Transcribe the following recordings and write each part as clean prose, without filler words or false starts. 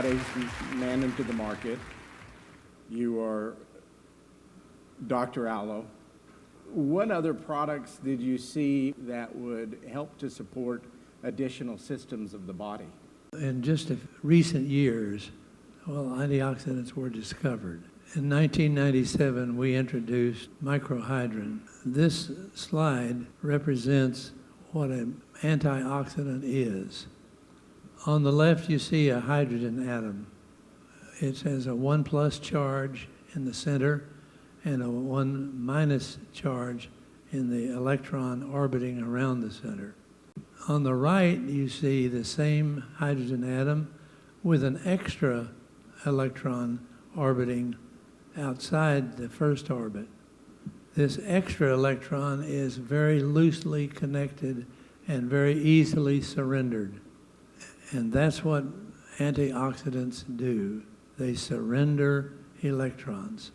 brought man into the market. You are Dr. Aloe. What other products did you see that would help to support additional systems of the body? In just recent years, antioxidants were discovered. In 1997, we introduced microhydrin. This slide represents what an antioxidant is. On the left, you see a hydrogen atom. It has a 1+ charge in the center and a 1- charge in the electron orbiting around the center. On the right, you see the same hydrogen atom with an extra electron orbiting outside the first orbit. This extra electron is very loosely connected and very easily surrendered. And that's what antioxidants do. They surrender electrons.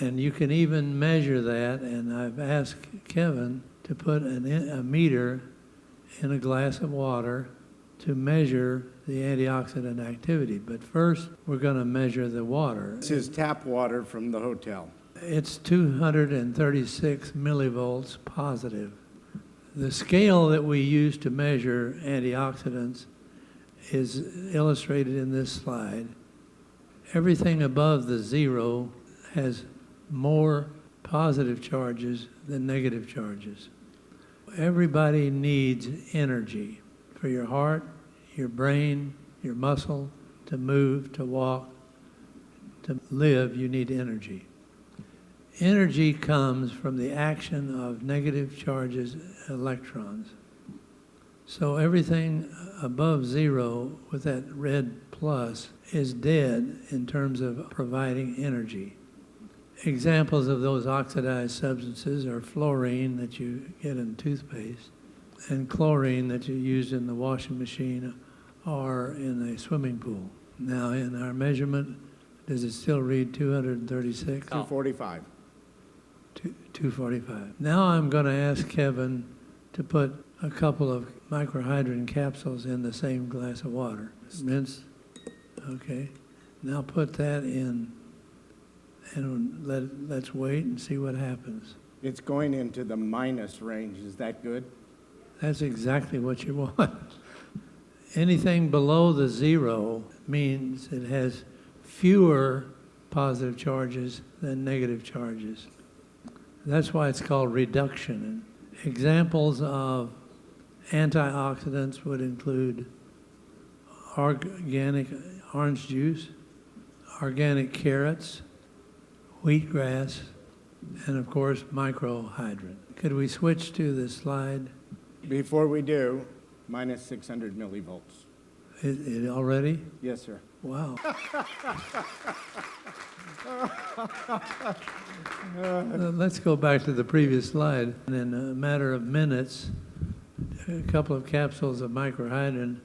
And you can even measure that, and I've asked Kevin to put a meter in a glass of water to measure the antioxidant activity. But first, we're going to measure the water. This is tap water from the hotel. It's 236 millivolts positive. The scale that we use to measure antioxidants is illustrated in this slide. Everything above the 0 has more positive charges than negative charges. Everybody needs energy for your heart, your brain, your muscle, to move, to walk, to live. You need energy. Energy comes from the action of negative charges, electrons. So everything above 0 with that red plus is dead in terms of providing energy. Examples of those oxidized substances are fluorine that you get in toothpaste and chlorine that you use in the washing machine or in a swimming pool. Now, in our measurement, does it still read 236? 245. 245. Now I'm going to ask Kevin to put a couple of microhydrin capsules in the same glass of water. Rinse. Okay. Now put that in and let's wait and see what happens. It's going into the minus range. Is that good? That's exactly what you want. Anything below the 0 means it has fewer positive charges than negative charges. That's why it's called reduction. Examples of antioxidants would include organic orange juice, organic carrots, wheatgrass, and of course microhydrin. Could we switch to the slide? Before we do, minus 600 millivolts. It already? Yes, sir. Wow. Let's go back to the previous slide. And in a matter of minutes, a couple of capsules of microhydrin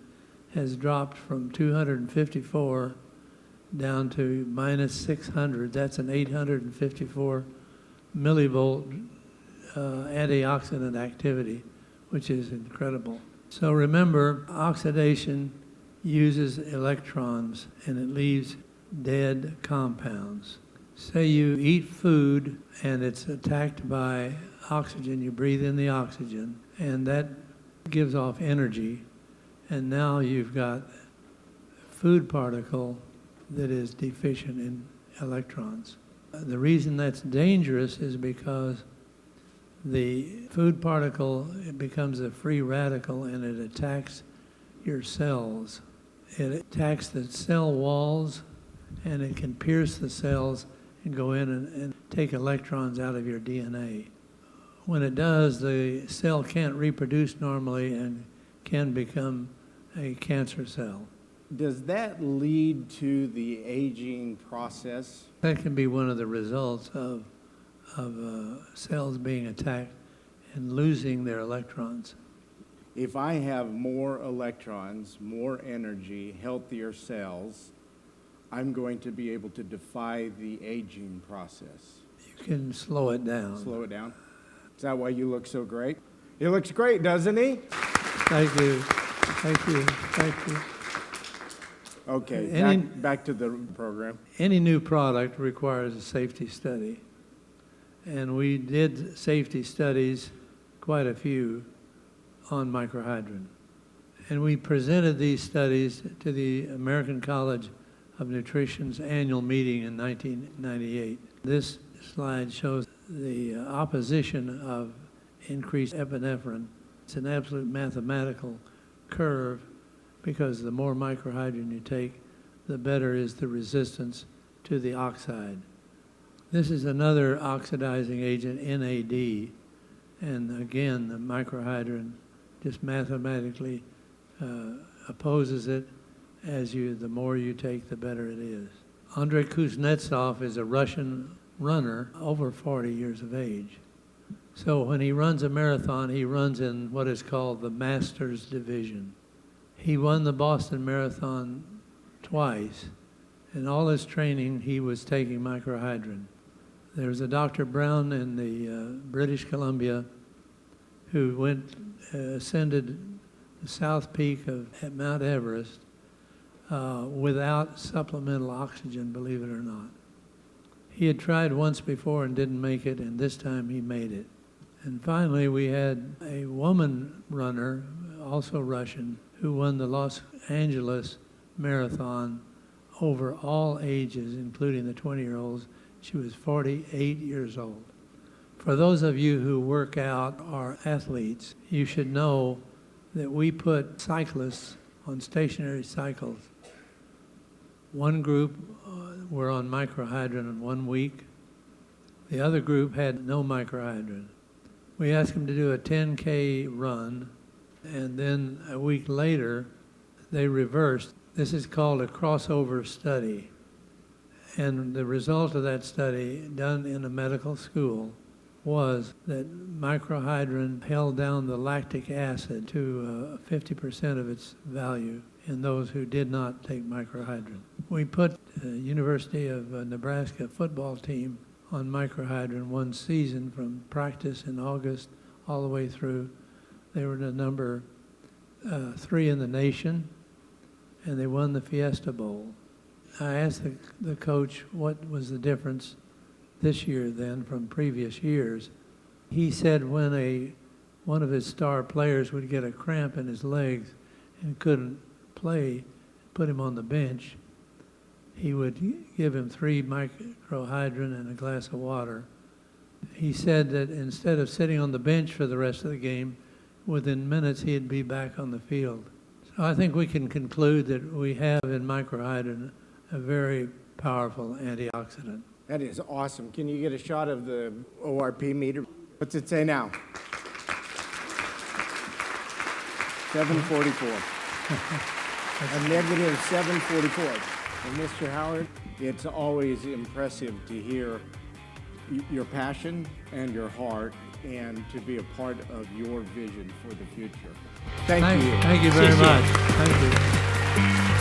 has dropped from 254 down to minus 600. That's an 854 millivolt antioxidant activity, which is incredible. So remember, oxidation uses electrons and it leaves dead compounds. Say you eat food and it's attacked by oxygen, you breathe in the oxygen, and that gives off energy, and now you've got a food particle that is deficient in electrons. The reason that's dangerous is because the food particle, it becomes a free radical and it attacks your cells. It attacks the cell walls and it can pierce the cells and go in and take electrons out of your DNA. When it does, the cell can't reproduce normally and can become a cancer cell. Does that lead to the aging process? That can be one of the results of cells being attacked and losing their electrons. If I have more electrons, more energy, healthier cells, I'm going to be able to defy the aging process. You can slow it down. Slow it down? Is that why you look so great? He looks great, doesn't he? Thank you. Thank you. Thank you. Okay, Any- back to the program. Any new product requires a safety study. And we did safety studies, quite a few, on microhydrin. And we presented these studies to the American College of Nutrition's annual meeting in 1998. This slide shows the opposition of increased epinephrine. It's an absolute mathematical curve because the more microhydrin you take, the better is the resistance to the oxide. This is another oxidizing agent, NAD, and again, the microhydrin just mathematically opposes it. The more you take, the better it is. Andrei Kuznetsov is a Russian runner over 40 years of age. So when he runs a marathon, he runs in what is called the Masters Division. He won the Boston Marathon twice. In all his training, he was taking microhydrin. There was a Dr. Brown in the British Columbia who ascended the south peak of Mount Everest without supplemental oxygen, believe it or not. He had tried once before and didn't make it, and this time he made it. And finally, we had a woman runner, also Russian, who won the Los Angeles Marathon over all ages, including the 20-year-olds. She was 48 years old. For those of you who work out or athletes, you should know that we put cyclists on stationary cycles. One group were on microhydrin in 1 week. The other group had no microhydrin. We asked them to do a 10K run, and then a week later, they reversed. This is called a crossover study. And the result of that study, done in a medical school, was that microhydrin held down the lactic acid to 50% of its value in those who did not take microhydrin. We put the University of Nebraska football team on microhydrin one season from practice in August all the way through. They were the number 3 in the nation, and they won the Fiesta Bowl. I asked the coach what was the difference this year then from previous years. He said when one of his star players would get a cramp in his legs and couldn't play, put him on the bench, he would give him 3 microhydrin and a glass of water. He said that instead of sitting on the bench for the rest of the game, within minutes he'd be back on the field. So I think we can conclude that we have in microhydrin a very powerful antioxidant. That is awesome. Can you get a shot of the ORP meter? What's it say now? 744. A negative 744. And Mr. Howard, it's always impressive to hear your passion and your heart and to be a part of your vision for the future. Thank you. Thank you very much. Thank you.